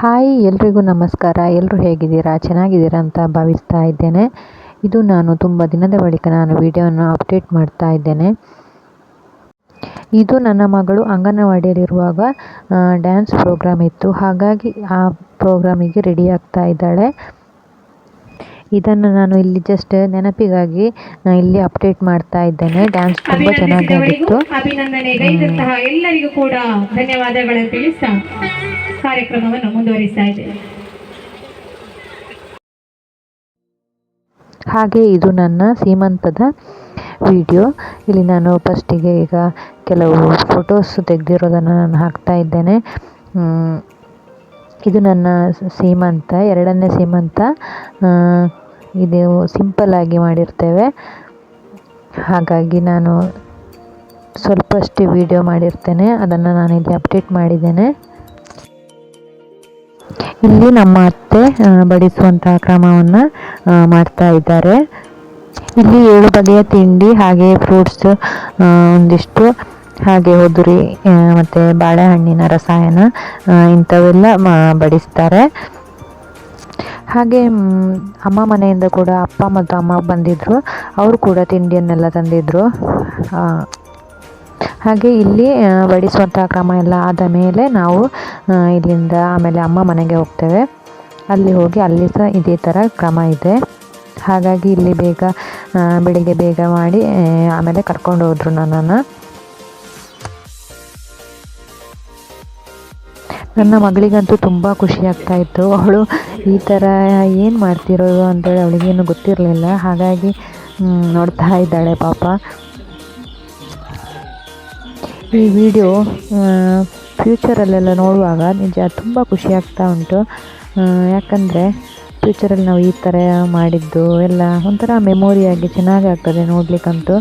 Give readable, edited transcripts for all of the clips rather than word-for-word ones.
Hi ಎಲ್ರಿಗೂ ನಮಸ್ಕಾರ. ಎಲ್ಲರೂ ಹೇಗಿದ್ದೀರಾ? ಚೆನ್ನಾಗಿದ್ದೀರಾ ಅಂತ ಭಾವಿಸ್ತಾ ಇದ್ದೇನೆ. ಇದು ನಾನು ತುಂಬ ದಿನದ ಬಳಿಕ ನಾನು ವಿಡಿಯೋನ ಅಪ್ಡೇಟ್ ಮಾಡ್ತಾ ಇದ್ದೇನೆ. ಇದು ನನ್ನ ಮಗಳು ಅಂಗನವಾಡಿಯಲ್ಲಿರುವಾಗ ಡ್ಯಾನ್ಸ್ ಪ್ರೋಗ್ರಾಮ್ ಇತ್ತು, ಹಾಗಾಗಿ ಆ ಪ್ರೋಗ್ರಾಮಿಗೆ ರೆಡಿ ಆಗ್ತಾ ಇದ್ದಾಳೆ. ಇದನ್ನು ನಾನು ಇಲ್ಲಿ ಜಸ್ಟ್ ನೆನಪಿಗಾಗಿ ಇಲ್ಲಿ ಅಪ್ಡೇಟ್ ಮಾಡ್ತಾ ಇದ್ದೇನೆ. ಡ್ಯಾನ್ಸ್ ತುಂಬ ಚೆನ್ನಾಗಿತ್ತು. ಅಭಿನಂದನೆಗೈದಂತಹ ಎಲ್ಲರಿಗೂ ಕೂಡ ಧನ್ಯವಾದಗಳನ್ನು ತಿಳಿಸ್ತಾ ಕಾರ್ಯಕ್ರಮವನ್ನು ಮುಂದುವರಿಸ್ತಾ ಇದ್ದೇನೆ. ಹಾಗೆ ಇದು ನನ್ನ ಸೀಮಂತದ ವಿಡಿಯೋ. ಇಲ್ಲಿ ನಾನು ಫಸ್ಟಿಗೆ ಈಗ ಕೆಲವು ಫೋಟೋಸ್ ತೆಗೆದಿರೋದನ್ನು ನಾನು ಹಾಕ್ತಾ ಇದ್ದೇನೆ. ಇದು ನನ್ನ ಸೀಮಂತ, ಎರಡನೇ ಸೀಮಂತ. ಇದು ಸಿಂಪಲ್ ಆಗಿ ಮಾಡಿರ್ತೇವೆ, ಹಾಗಾಗಿ ನಾನು ಸ್ವಲ್ಪಷ್ಟೇ ವಿಡಿಯೋ ಮಾಡಿರ್ತೇನೆ, ಅದನ್ನು ನಾನು ಇಲ್ಲಿ ಅಪ್ಡೇಟ್ ಮಾಡಿದ್ದೇನೆ. ಇಲ್ಲಿ ನಮ್ಮ ಅತ್ತೆ ಬಡಿಸುವಂತಹ ಕ್ರಮವನ್ನು ಮಾಡ್ತಾ ಇದ್ದಾರೆ. ಇಲ್ಲಿ 7 ಬಗೆಯ ತಿಂಡಿ, ಹಾಗೆ ಫ್ರೂಟ್ಸ್ ಒಂದಿಷ್ಟು, ಹಾಗೆ ಉದುರಿ ಮತ್ತು ಬಾಳೆಹಣ್ಣಿನ ರಸಾಯನ ಇಂಥವೆಲ್ಲ ಬಡಿಸ್ತಾರೆ. ಹಾಗೆ ಅಮ್ಮ ಮನೆಯಿಂದ ಕೂಡ ಅಪ್ಪ ಮತ್ತು ಅಮ್ಮ ಬಂದಿದ್ದರು, ಅವರು ಕೂಡ ತಿಂಡಿಯನ್ನೆಲ್ಲ ತಂದಿದ್ದರು. ಹಾಗೆ ಇಲ್ಲಿ ಬಡಿಸುವಂಥ ಕ್ರಮ ಎಲ್ಲ ಆದ ಮೇಲೆ ನಾವು ಇಲ್ಲಿಂದ ಆಮೇಲೆ ಅಮ್ಮ ಮನೆಗೆ ಹೋಗ್ತೇವೆ. ಅಲ್ಲಿ ಹೋಗಿ ಅಲ್ಲಿ ಸಹ ಇದೇ ಥರ ಕ್ರಮ ಇದೆ. ಹಾಗಾಗಿ ಇಲ್ಲಿ ಬೆಳಿಗ್ಗೆ ಬೇಗ ಮಾಡಿ ಆಮೇಲೆ ಕರ್ಕೊಂಡು ಹೋದರು ನನ್ನನ್ನು. ನನ್ನ ಮಗಳಿಗಂತೂ ತುಂಬ ಖುಷಿ ಆಗ್ತಾಯಿತ್ತು. ಅವಳು ಈ ಥರ ಏನು ಮಾಡ್ತಿರೋ ಅಂತೇಳಿ ಅವಳಿಗೇನು ಗೊತ್ತಿರಲಿಲ್ಲ, ಹಾಗಾಗಿ ನೋಡ್ತಾ ಇದ್ದಾಳೆ ಪಾಪ. ಈ ವಿಡಿಯೋ ಫ್ಯೂಚರಲ್ಲೆಲ್ಲ ನೋಡುವಾಗ ನಿಜ ತುಂಬ ಖುಷಿ ಆಗ್ತಾ ಉಂಟು. ಯಾಕಂದರೆ ಫ್ಯೂಚರಲ್ಲಿ ನಾವು ಈ ಥರ ಮಾಡಿದ್ದು ಎಲ್ಲ ಒಂಥರ ಮೆಮೊರಿಯಾಗಿ ಚೆನ್ನಾಗಿ ಆಗ್ತದೆ ನೋಡಲಿಕ್ಕಂತೂ.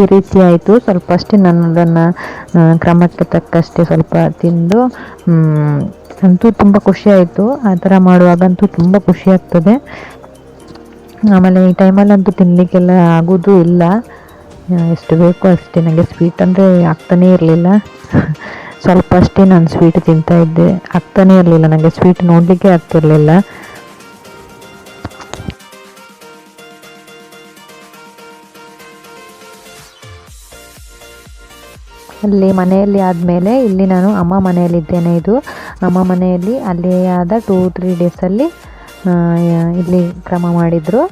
ಈ ರೀತಿ ಆಯಿತು. ಸ್ವಲ್ಪ ಅಷ್ಟೇ ನಾನು ಅದನ್ನು ಕ್ರಮಕ್ಕೆ ತಕ್ಕಷ್ಟೇ ಸ್ವಲ್ಪ ತಿಂದು, ಅಂತೂ ತುಂಬ ಖುಷಿ ಆಯಿತು. ಆ ಥರ ಮಾಡುವಾಗಂತೂ ತುಂಬ ಖುಷಿ ಆಗ್ತದೆ. ಆಮೇಲೆ ಈ ಟೈಮಲ್ಲಂತೂ ತಿನ್ನಲಿಕ್ಕೆಲ್ಲ ಆಗೋದು ಇಲ್ಲ, ಎಷ್ಟು ಬೇಕು ಅಷ್ಟೇ. ನನಗೆ ಸ್ವೀಟ್ ಅಂದರೆ ಆಗ್ತಾನೇ ಇರಲಿಲ್ಲ. ಸ್ವಲ್ಪ ಅಷ್ಟೇ ನಾನು ಸ್ವೀಟ್ ತಿಂತಾಯಿದ್ದೆ, ಆಗ್ತಾನೇ ಇರಲಿಲ್ಲ ನನಗೆ ಸ್ವೀಟ್, ನೋಡಲಿಕ್ಕೆ ಆಗ್ತಿರಲಿಲ್ಲ. ಅಲ್ಲಿ ಮನೆಯಲ್ಲಿ ಆದಮೇಲೆ ಇಲ್ಲಿ ನಾನು ಅಮ್ಮ ಮನೆಯಲ್ಲಿದ್ದೇನೆ. ಇದು ಅಮ್ಮ ಮನೆಯಲ್ಲಿ ಅಲ್ಲಿ ಆದ 2-3 ಡೇಸಲ್ಲಿ ಇಲ್ಲಿ ಕ್ರಮ ಮಾಡಿದರು.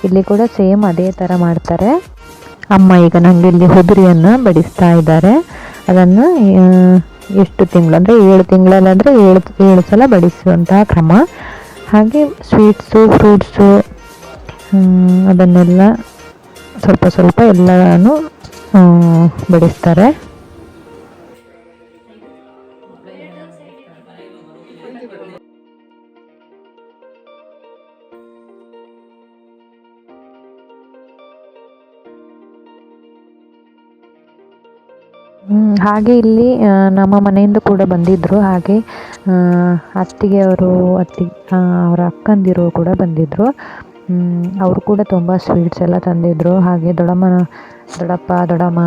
ಇಲ್ಲಿ ಕೂಡ ಸೇಮ್ ಅದೇ ಥರ ಮಾಡ್ತಾರೆ. ಅಮ್ಮ ಈಗ ನನಗೆ ಇಲ್ಲಿ ಉದುರಿಯನ್ನು ಬಡಿಸ್ತಾ ಇದ್ದಾರೆ. ಅದನ್ನು ಎಷ್ಟು ತಿಂಗಳು ಅಂದರೆ 7 ತಿಂಗಳಲ್ಲಾದರೆ 7 ಸಲ ಬಡಿಸುವಂತಹ ಕ್ರಮ. ಹಾಗೆ ಸ್ವೀಟ್ಸು, ಫ್ರೂಟ್ಸು ಅದನ್ನೆಲ್ಲ ಸ್ವಲ್ಪ ಸ್ವಲ್ಪ ಎಲ್ಲನೂ ಬಡಿಸ್ತಾರೆ. ಹಾಗೆ ಇಲ್ಲಿ ನಮ್ಮ ಮನೆಯಿಂದ ಕೂಡ ಬಂದಿದ್ದರು. ಹಾಗೆ ಅತ್ತಿಗೆ ಅವರ ಅಕ್ಕಂದಿರು ಕೂಡ ಬಂದಿದ್ದರು. ಅವರು ಕೂಡ ತುಂಬ ಸ್ವೀಟ್ಸ್ ಎಲ್ಲ ತಂದಿದ್ದರು. ಹಾಗೆ ದೊಡ್ಡಪ್ಪ ದೊಡ್ಡಮ್ಮ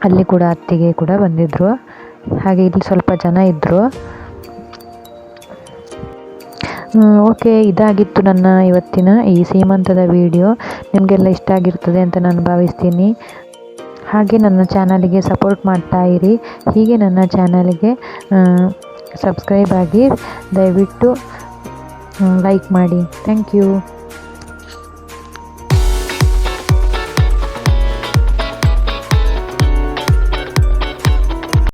ಅಲ್ಲಿ ಕೂಡ ಅತ್ತಿಗೆ ಕೂಡ ಬಂದಿದ್ದರು. ಹಾಗೆ ಇಲ್ಲಿ ಸ್ವಲ್ಪ ಜನ ಇದ್ದರು. ಓಕೆ, ಇದಾಗಿತ್ತು ನನ್ನ ಇವತ್ತಿನ ಈ ಸೀಮಂತದ ವಿಡಿಯೋ. ನಿಮಗೆಲ್ಲ ಇಷ್ಟ ಆಗಿರ್ತದೆ ಅಂತ ನಾನು ಭಾವಿಸ್ತೀನಿ. ಹಾಗೆ ನನ್ನ ಚಾನಲಿಗೆ ಸಪೋರ್ಟ್ ಮಾಡ್ತಾ ಇರಿ. ಹೀಗೆ ನನ್ನ ಚಾನಲ್ಗೆ ಸಬ್ಸ್ಕ್ರೈಬ್ ಆಗಿ, ದಯವಿಟ್ಟು ಲೈಕ್ ಮಾಡಿ. Thank you.